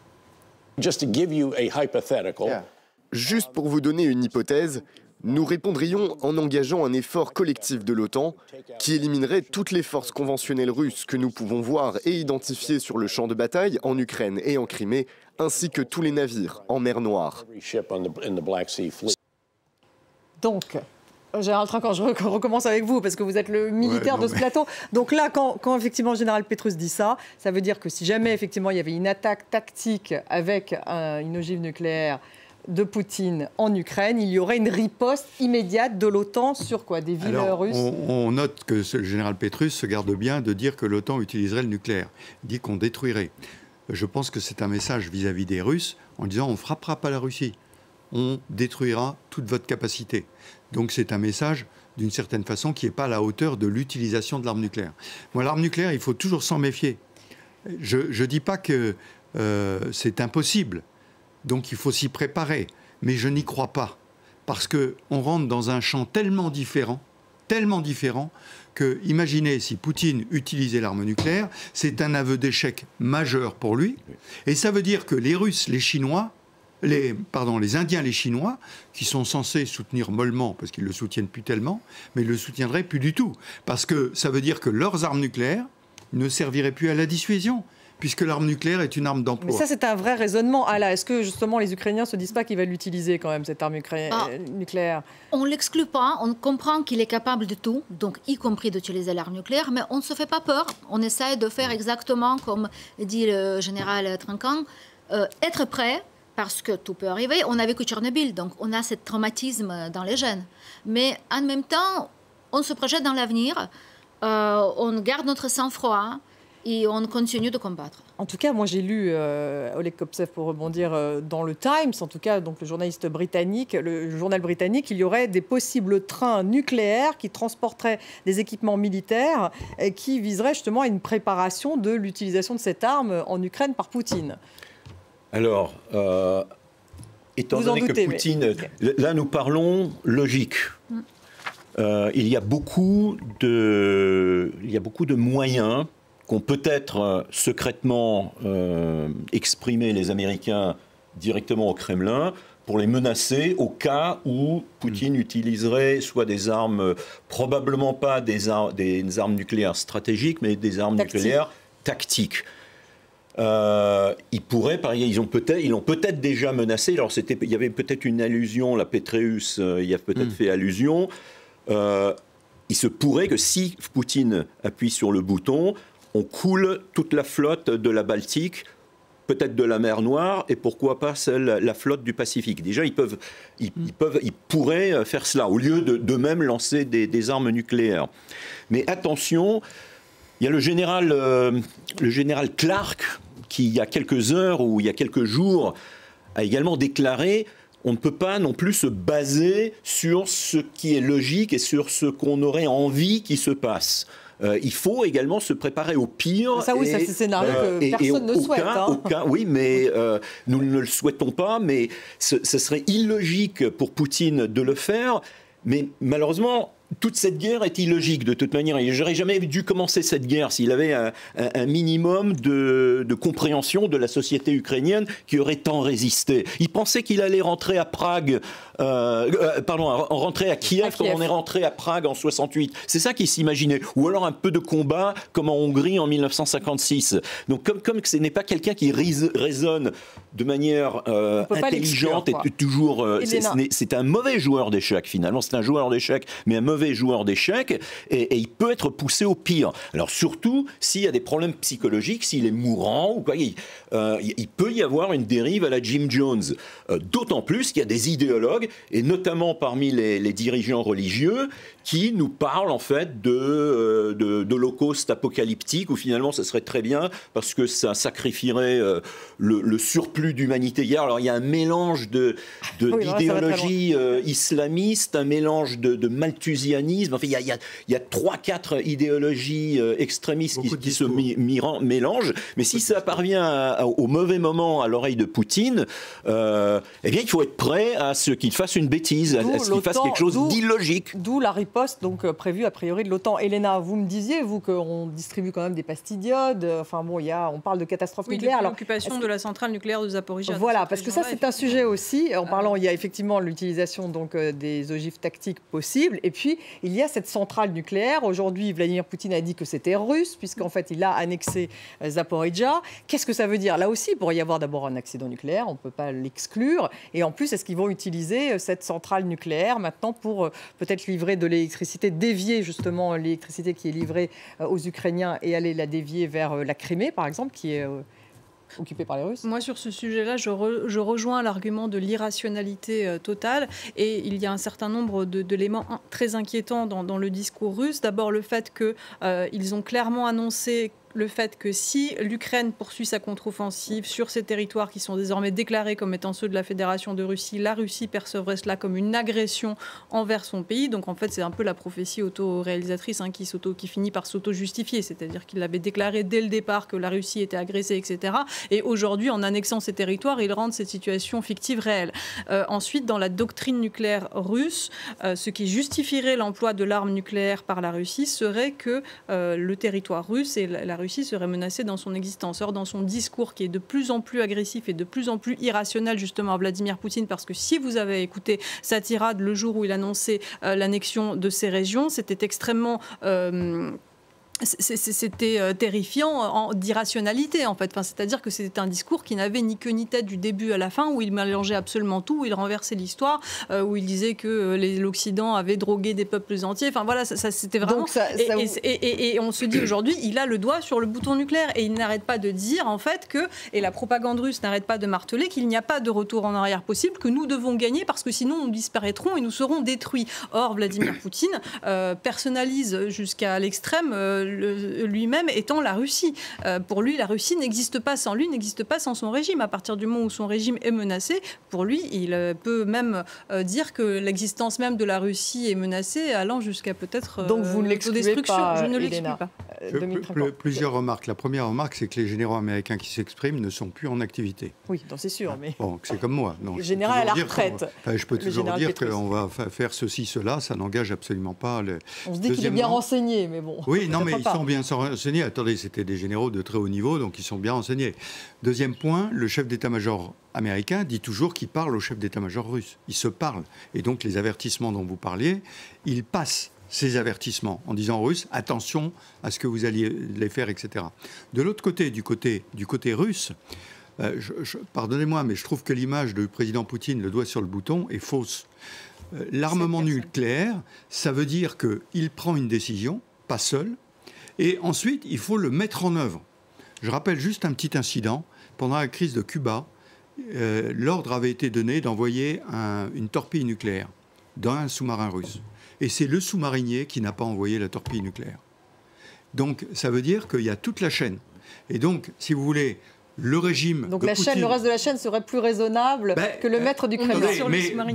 Juste pour vous donner une hypothèse, nous répondrions en engageant un effort collectif de l'OTAN qui éliminerait toutes les forces conventionnelles russes que nous pouvons voir et identifier sur le champ de bataille en Ukraine et en Crimée, ainsi que tous les navires en mer Noire. Donc, Général Trinquant, je recommence avec vous parce que vous êtes le militaire de ce plateau. Donc là, quand effectivement le général Petrus dit ça, ça veut dire que si jamais effectivement il y avait une attaque tactique avec une ogive nucléaire de Poutine en Ukraine, il y aurait une riposte immédiate de l'OTAN sur quoi? Des villes russes? On note que le général Petrus se garde bien de dire que l'OTAN utiliserait le nucléaire. Il dit qu'on détruirait. Je pense que c'est un message vis-à-vis des Russes en disant on ne frappera pas la Russie. On détruira toute votre capacité. Donc c'est un message, d'une certaine façon, qui n'est pas à la hauteur de l'utilisation de l'arme nucléaire. Moi, l'arme nucléaire, il faut toujours s'en méfier. Je ne dis pas que c'est impossible. Donc il faut s'y préparer. Mais je n'y crois pas. Parce qu'on rentre dans un champ tellement différent, que, imaginez si Poutine utilisait l'arme nucléaire, c'est un aveu d'échec majeur pour lui. Et ça veut dire que les Russes, les Chinois, les Indiens, les Chinois, qui sont censés soutenir mollement, parce qu'ils ne le soutiennent plus tellement, mais ils ne le soutiendraient plus du tout. Parce que ça veut dire que leurs armes nucléaires ne serviraient plus à la dissuasion, puisque l'arme nucléaire est une arme d'emploi. Mais ça, c'est un vrai raisonnement. Ah là, est-ce que justement les Ukrainiens ne se disent pas qu'ils veulent l'utiliser quand même, cette arme nucléaire? On ne l'exclut pas, on comprend qu'il est capable de tout, donc y compris d'utiliser l'arme nucléaire, mais on ne se fait pas peur. On essaie de faire exactement comme dit le général Trinquant, être prêt, parce que tout peut arriver. On a vécu Tchernobyl, donc on a ce traumatisme dans les gènes. Mais en même temps, on se projette dans l'avenir, on garde notre sang-froid et on continue de combattre. En tout cas, moi j'ai lu, Oleg Kopsev pour rebondir, dans le Times, en tout cas donc le journaliste britannique, le journal britannique, il y aurait des possibles trains nucléaires qui transporteraient des équipements militaires et qui viseraient justement à une préparation de l'utilisation de cette arme en Ukraine par Poutine. Alors, étant donné que Poutine... Là, nous parlons logique. il y a beaucoup de moyens qu'ont peut-être secrètement exprimé les Américains directement au Kremlin pour les menacer au cas où Poutine utiliserait soit des armes, probablement pas des armes nucléaires stratégiques, mais des armes nucléaires tactiques. Ils pourraient, par exemple, ils l'ont peut-être déjà menacé. Alors il y avait peut-être une allusion, la Pétréus y a peut-être fait allusion. Il se pourrait que si Poutine appuie sur le bouton, on coule toute la flotte de la Baltique, peut-être de la mer Noire, et pourquoi pas la flotte du Pacifique. Déjà, ils pourraient faire cela, au lieu de même lancer des armes nucléaires. Mais attention, il y a le général Clark, qui, il y a quelques heures ou il y a quelques jours, a également déclaré: on ne peut pas non plus se baser sur ce qui est logique et sur ce qu'on aurait envie qu'il se passe. Il faut également se préparer au pire. Ça, oui, ça, c'est un scénario que personne ne souhaite. Oui, mais nous ne le souhaitons pas, mais ce serait illogique pour Poutine de le faire. Mais malheureusement, toute cette guerre est illogique de toute manière. Et j'aurais jamais dû commencer cette guerre s'il avait un minimum de compréhension de la société ukrainienne qui aurait tant résisté. Il pensait qu'il allait rentrer à Prague, rentrer à Kiev comme on est rentré à Prague en 68. C'est ça qu'il s'imaginait. Ou alors un peu de combat comme en Hongrie en 1956. Donc comme ce n'est pas quelqu'un qui raisonne de manière intelligente et toujours... c'est un mauvais joueur d'échecs finalement. C'est un joueur d'échecs, mais un mauvais joueur d'échecs, et il peut être poussé au pire. Alors surtout s'il y a des problèmes psychologiques, s'il est mourant, ou quoi, il peut y avoir une dérive à la Jim Jones. D'autant plus qu'il y a des idéologues, et notamment parmi les dirigeants religieux, qui nous parlent en fait d'holocauste apocalyptique, où finalement ça serait très bien parce que ça sacrifierait le surplus d'humanité hier. Alors il y a un mélange d'idéologie islamiste, un mélange de malthusianisme. Enfin, il y a 3-4 idéologies extrémistes qui se mélangent. Mais si ça parvient au mauvais moment à l'oreille de Poutine, eh bien il faut être prêt à ce qu'il fasse une bêtise, à ce qu'il fasse quelque chose d'illogique. D'où la riposte donc prévue a priori de l'OTAN. Elena, vous me disiez, vous, qu'on distribue quand même des pastilles d'iode. Enfin bon, on parle de catastrophe nucléaire. L'occupation de la centrale nucléaire de Zaporijia. Voilà, parce que ça c'est un sujet aussi. En parlant, il y a effectivement l'utilisation donc des ogives tactiques possibles. Et puis il y a cette centrale nucléaire. Aujourd'hui, Vladimir Poutine a dit que c'était russe, puisqu'en fait il a annexé Zaporijia. Qu'est-ce que ça veut dire? Là aussi, il pourrait y avoir d'abord un accident nucléaire, on ne peut pas l'exclure. Et en plus, est-ce qu'ils vont utiliser cette centrale nucléaire maintenant pour peut-être livrer de l'électricité, dévier justement l'électricité qui est livrée aux Ukrainiens et aller la dévier vers la Crimée, par exemple, qui est occupée par les Russes? Moi, sur ce sujet-là, je rejoins l'argument de l'irrationalité totale. Et il y a un certain nombre d'éléments très inquiétants dans le discours russe. D'abord, le fait qu'ils ont clairement annoncé le fait que si l'Ukraine poursuit sa contre-offensive sur ces territoires qui sont désormais déclarés comme étant ceux de la Fédération de Russie, la Russie percevrait cela comme une agression envers son pays. Donc en fait, c'est un peu la prophétie auto-réalisatrice qui finit par s'auto-justifier. C'est-à-dire qu'il avait déclaré dès le départ que la Russie était agressée, etc. Et aujourd'hui, en annexant ces territoires, il rend cette situation fictive réelle. Ensuite, dans la doctrine nucléaire russe, ce qui justifierait l'emploi de l'arme nucléaire par la Russie serait que le territoire russe et la Russie serait menacée dans son existence. Or, dans son discours qui est de plus en plus agressif et de plus en plus irrationnel justement à Vladimir Poutine, parce que si vous avez écouté sa tirade le jour où il annonçait l'annexion de ces régions, c'était extrêmement... C'était terrifiant d'irrationalité en fait. C'est-à-dire que c'était un discours qui n'avait ni queue ni tête du début à la fin, où il mélangeait absolument tout, où il renversait l'histoire, où il disait que l'Occident avait drogué des peuples entiers. Enfin voilà, c'était vraiment... Et on se dit aujourd'hui, il a le doigt sur le bouton nucléaire et il n'arrête pas de dire en fait que, et la propagande russe n'arrête pas de marteler, qu'il n'y a pas de retour en arrière possible, que nous devons gagner parce que sinon nous disparaîtrons et nous serons détruits. Or, Vladimir Poutine personnalise jusqu'à l'extrême lui-même étant la Russie. Pour lui, la Russie n'existe pas sans lui, n'existe pas sans son régime. À partir du moment où son régime est menacé, pour lui, il peut même dire que l'existence même de la Russie est menacée, allant jusqu'à peut-être donc vous ne l'excluez pas, je ne l'exclus pas. Dominique Trinquant. Plusieurs remarques. La première remarque, c'est que les généraux américains qui s'expriment ne sont plus en activité. Oui, c'est sûr. Mais... Bon, c'est comme moi. Le général à la retraite. Je peux toujours dire qu'on va faire ceci, cela. Ça n'engage absolument pas. On se dit qu'il est bien renseigné, mais bon. Oui, non, mais ils sont bien renseignés. Attendez, c'était des généraux de très haut niveau, donc ils sont bien renseignés. Deuxième point, le chef d'état-major américain dit toujours qu'il parle au chef d'état-major russe. Ils se parlent. Et donc les avertissements dont vous parliez, ils passent ces avertissements en disant aux Russes, attention à ce que vous alliez les faire, etc. De l'autre côté, du côté russe, pardonnez-moi, mais je trouve que l'image du président Poutine, le doigt sur le bouton, est fausse. L'armement nucléaire, ça veut dire qu'il prend une décision, pas seul, et ensuite, il faut le mettre en œuvre. Je rappelle juste un petit incident. Pendant la crise de Cuba, l'ordre avait été donné d'envoyer une torpille nucléaire dans un sous-marin russe. Et c'est le sous-marinier qui n'a pas envoyé la torpille nucléaire. Donc, ça veut dire qu'il y a toute la chaîne. Et donc, si vous voulez, le régime... Donc le reste de la chaîne serait plus raisonnable que le maître du Kremlin sur le sous-marinier.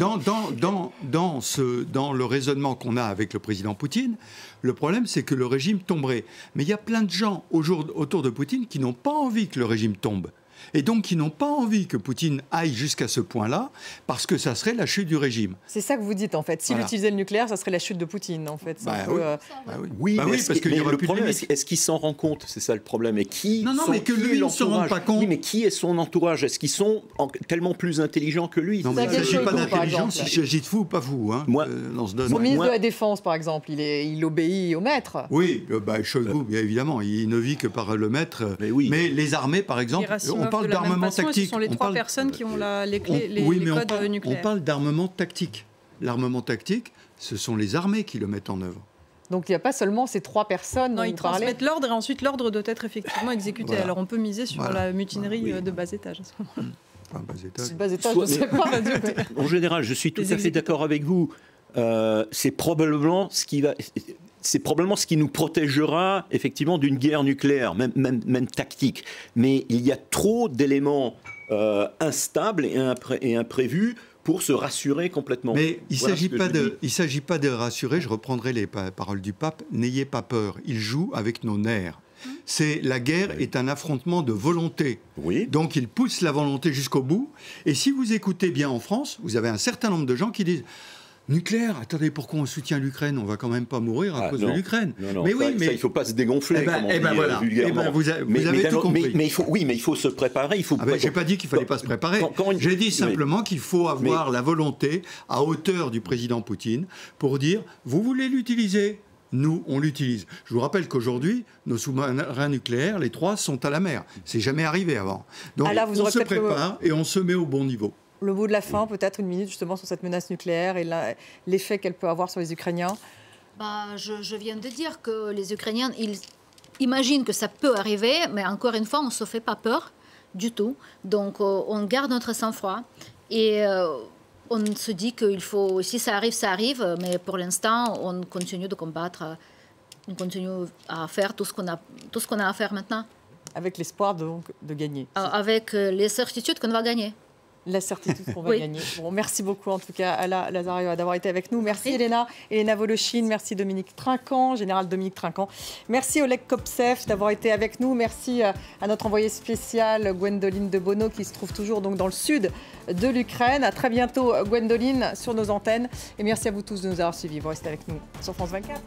Dans le raisonnement qu'on a avec le président Poutine, le problème, c'est que le régime tomberait. Mais il y a plein de gens autour de Poutine qui n'ont pas envie que le régime tombe. Et donc qui n'ont pas envie que Poutine aille jusqu'à ce point-là, parce que ça serait la chute du régime. C'est ça que vous dites, en fait. S'il utilisait le nucléaire, ça serait la chute de Poutine, en fait. Oui, parce qu'il y aurait le problème, est-ce qu'il s'en rend compte? C'est ça le problème. Et qui mais que lui ne s'en rend pas compte. Oui, mais qui est son entourage? Est-ce qu'ils sont tellement plus intelligents que lui? Non, mais il ne s'agit pas d'intelligence, il s'agit de fou ou pas fou. Hein, Son ministre de la Défense, par exemple, il obéit au maître. Oui, Shoigu, bien évidemment, il ne vit que par le maître. Mais les armées, par exemple, on parle d'armement tactique. Ce sont les trois personnes qui ont les codes nucléaires. On parle d'armement tactique. L'armement tactique, ce sont les armées qui le mettent en œuvre. Donc il n'y a pas seulement ces trois personnes dont ils transmettent l'ordre et ensuite l'ordre doit être effectivement exécuté. Voilà. Alors on peut miser sur la mutinerie de bas étage à ce moment-là. Bas étage, je ne sais pas. En général, je suis tout à fait d'accord avec vous. C'est probablement ce qui va... C'est probablement ce qui nous protégera effectivement d'une guerre nucléaire, même tactique. Mais il y a trop d'éléments instables et imprévus pour se rassurer complètement. Mais il ne s'agit pas de rassurer, je reprendrai les paroles du pape, n'ayez pas peur, il joue avec nos nerfs. La guerre est un affrontement de volonté. Oui. Donc il pousse la volonté jusqu'au bout. Et si vous écoutez bien en France, vous avez un certain nombre de gens qui disent... Nucléaire, attendez, pourquoi on soutient l'Ukraine? On va quand même pas mourir à cause de l'Ukraine. Mais oui, mais il ne faut pas se dégonfler. Vous avez tout compris. Mais il faut se préparer. Je n'ai pas dit qu'il ne fallait pas se préparer. J'ai dit simplement qu'il faut avoir la volonté, à hauteur du président Poutine, pour dire, vous voulez l'utiliser? Nous, on l'utilise. Je vous rappelle qu'aujourd'hui, nos sous-marins nucléaires, les 3, sont à la mer. C'est jamais arrivé avant. Donc on se prépare et on se met au bon niveau. Le mot de la fin, peut-être une minute justement sur cette menace nucléaire et l'effet qu'elle peut avoir sur les Ukrainiens. Je viens de dire que les Ukrainiens, ils imaginent que ça peut arriver, mais encore une fois, on ne se fait pas peur du tout. Donc on garde notre sang-froid et on se dit qu'il faut, si ça arrive, mais pour l'instant, on continue de combattre, on continue à faire tout ce qu'on a à faire maintenant. Avec l'espoir de gagner. Avec les certitudes qu'on va gagner. La certitude qu'on va gagner. Bon, merci beaucoup en tout cas Alla Lazario d'avoir été avec nous. Merci Elena Voloshin, merci Dominique Trinquant, général Dominique Trinquant. Merci Oleg Kopsev d'avoir été avec nous. Merci à notre envoyé spécial Gwendoline de Bono qui se trouve toujours donc dans le sud de l'Ukraine. À très bientôt Gwendoline sur nos antennes et merci à vous tous de nous avoir suivis. Vous restez avec nous sur France 24.